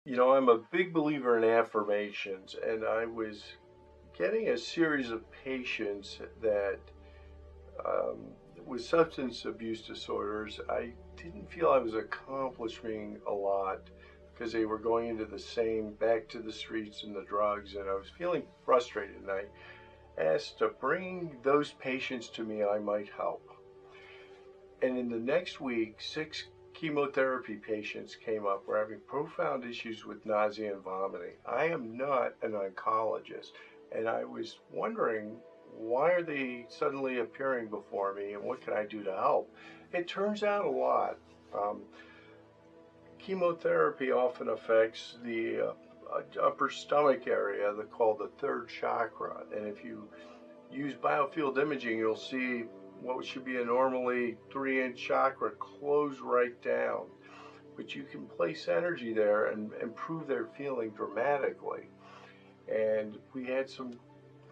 You know, I'm a big believer in affirmations, and I was getting a series of patients that, with substance abuse disorders, I didn't feel I was accomplishing a lot because they were going into the same back to the streets and the drugs, and I was feeling frustrated. And I asked to bring those patients to me, I might help. And in the next week, 6 chemotherapy patients came up were having profound issues with nausea and vomiting. I am not an oncologist, and I was wondering, why are they suddenly appearing before me, and what can I do to help? It turns out a lot. Um, Chemotherapy often affects the upper stomach area, called the third chakra, and if you use biofield imaging, you'll see what should be a normally 3-inch chakra close right down. But you can place energy there and improve their feeling dramatically. And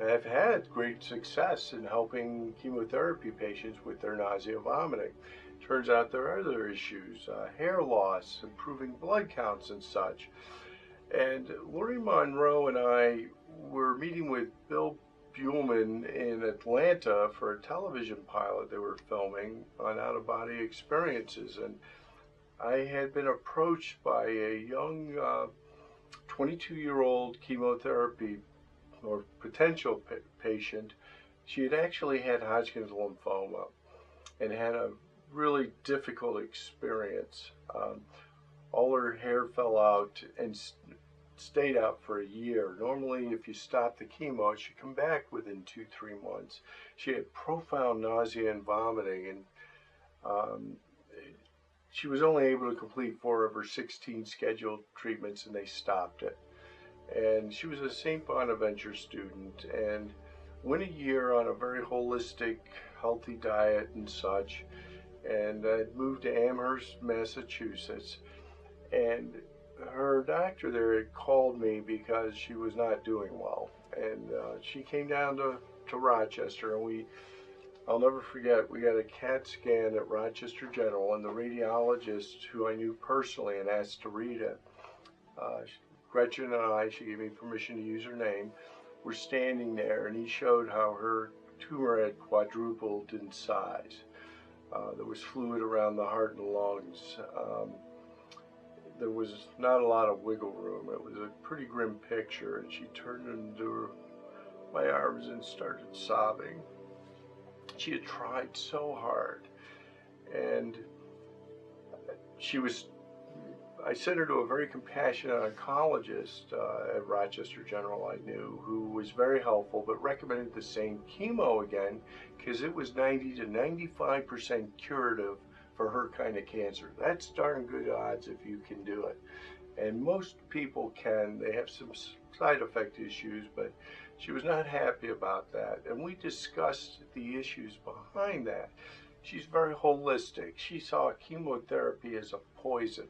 have had great success in helping chemotherapy patients with their nausea, vomiting. Turns out there are other issues, hair loss, improving blood counts and such. And Lori Monroe and I were meeting with Bill Buellman in Atlanta for a television pilot they were filming on out-of-body experiences. And I had been approached by a young 22-year-old chemotherapy or potential patient. She had actually had Hodgkin's lymphoma and had a really difficult experience. All her hair fell out and stayed out for a year. Normally, if you stop the chemo, it should come back within 2-3 months. She had profound nausea and vomiting, and um, she was only able to complete 4 of her 16 scheduled treatments, and they stopped it. And she was a St. Bonaventure student and went a year on a very holistic, healthy diet and such, and moved to Amherst, Massachusetts. And her doctor there had called me because she was not doing well, and she came down to Rochester, and I'll never forget, we got a CAT scan at Rochester General, and the radiologist who I knew personally and asked to read it, Gretchen and I, she gave me permission to use her name, were standing there, and he showed how her tumor had quadrupled in size. There was fluid around the heart and lungs. There was not a lot of wiggle room. It was a pretty grim picture, and she turned into my arms and started sobbing. She had tried so hard, and I sent her to a very compassionate oncologist at Rochester General I knew, who was very helpful, but recommended the same chemo again because it was 90 to 95% curative for her kind of cancer. That's darn good odds if you can do it. And most people can. They have some side effect issues, but she was not happy about that. And we discussed the issues behind that. She's very holistic. She saw chemotherapy as a poison.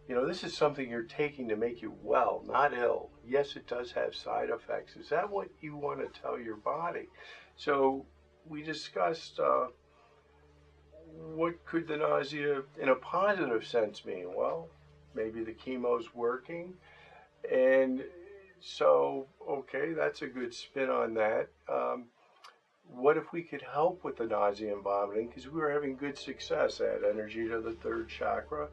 You know, this is something you're taking to make you well, not ill. Yes, it does have side effects. Is that what you want to tell your body? So we discussed what could the nausea in a positive sense mean? Well, maybe the chemo's working. And so, okay, that's a good spin on that. What if we could help with the nausea and vomiting? Because we were having good success. I had energy to the third chakra.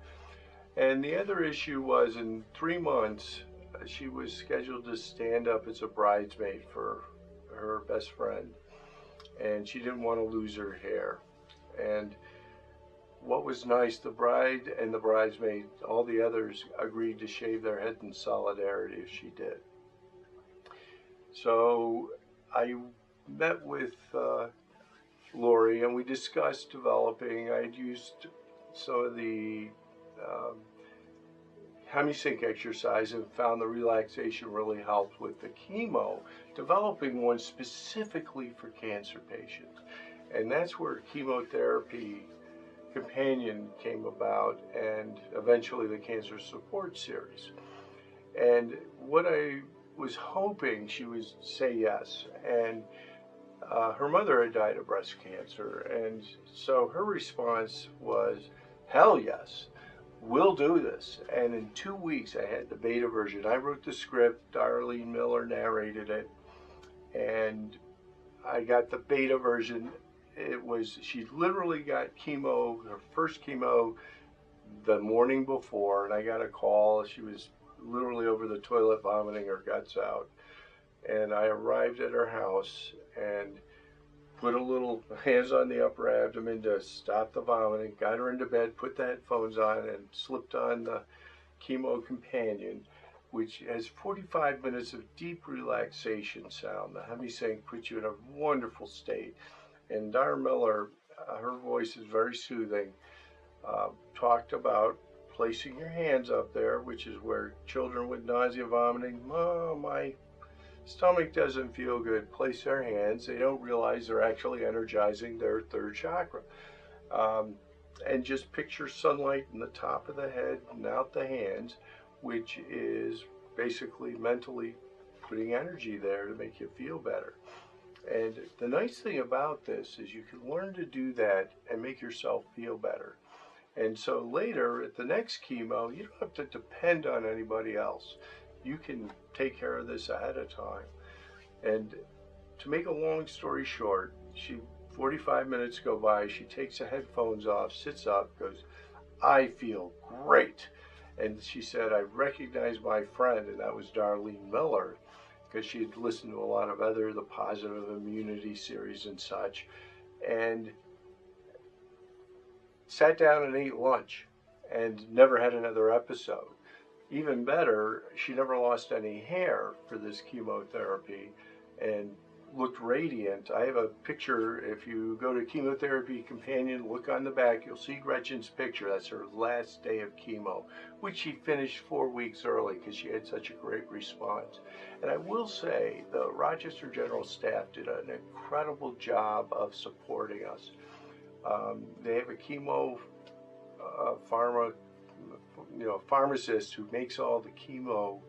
And the other issue was in 3 months, she was scheduled to stand up as a bridesmaid for her best friend. And she didn't want to lose her hair. And what was nice, the bride and the bridesmaid, all the others agreed to shave their head in solidarity if she did. So I met with Lori, and we discussed developing. I had used some of the hemisync exercise and found the relaxation really helped with the chemo, developing one specifically for cancer patients. And that's where chemotherapy companion came about, and eventually the cancer support series. And what I was hoping she would say yes, and her mother had died of breast cancer, and so her response was hell yes. we'll do this. And in 2 weeks, I had the beta version. I wrote the script, Darlene Miller narrated it, and I got the beta version. She literally got chemo, her first chemo, the morning before, and I got a call. She was literally over the toilet vomiting her guts out. And I arrived at her house and put a little hands on the upper abdomen to stop the vomiting, got her into bed, put the headphones on, and slipped on the Chemo Companion, which has 45 minutes of deep relaxation sound. The hemisync puts you in a wonderful state. And Dara Miller, her voice is very soothing, talked about placing your hands up there, which is where children with nausea, vomiting, Mom, my stomach doesn't feel good, place their hands. They don't realize they're actually energizing their third chakra. And just picture sunlight in the top of the head and out the hands, which is basically mentally putting energy there to make you feel better. And the nice thing about this is you can learn to do that and make yourself feel better. And so later at the next chemo, you don't have to depend on anybody else. You can take care of this ahead of time. And to make a long story short, 45 minutes go by, she takes the headphones off, sits up, goes, I feel great. And she said, I recognize my friend, and that was Darlene Miller, because she had listened to a lot of the Positive Immunity series and such, and sat down and ate lunch and never had another episode. Even better, she never lost any hair for this chemotherapy and looked radiant. I have a picture. If you go to Chemotherapy Companion, look on the back, you'll see Gretchen's picture. That's her last day of chemo, which she finished 4 weeks early because she had such a great response. And I will say the Rochester General staff did an incredible job of supporting us. They have a chemo pharmacist who makes all the chemo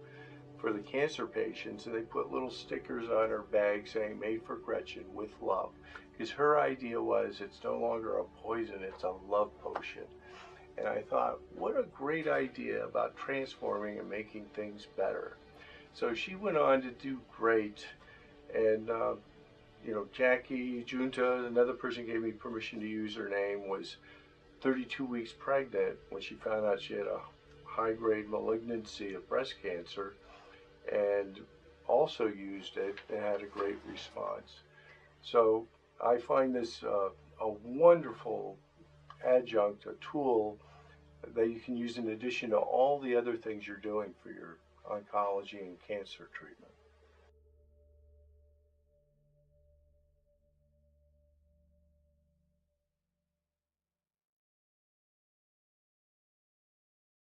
for the cancer patients, and they put little stickers on her bag saying made for Gretchen with love, because her idea was it's no longer a poison, it's a love potion. And I thought, what a great idea about transforming and making things better. So she went on to do great. And Jackie Junta, another person gave me permission to use her name, was 32 weeks pregnant when she found out she had a high-grade malignancy of breast cancer, and also used it and had a great response. So I find this a wonderful adjunct, a tool that you can use in addition to all the other things you're doing for your oncology and cancer treatment.